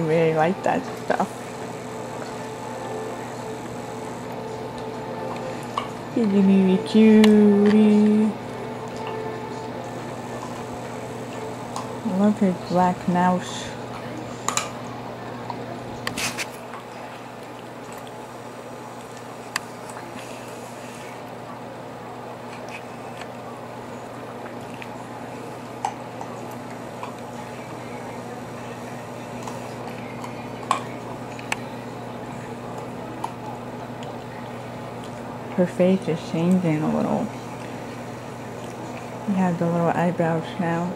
He really liked that stuff. Kitty me cutie. I love his black mouse. Her face is changing a little. You have the little eyebrows now.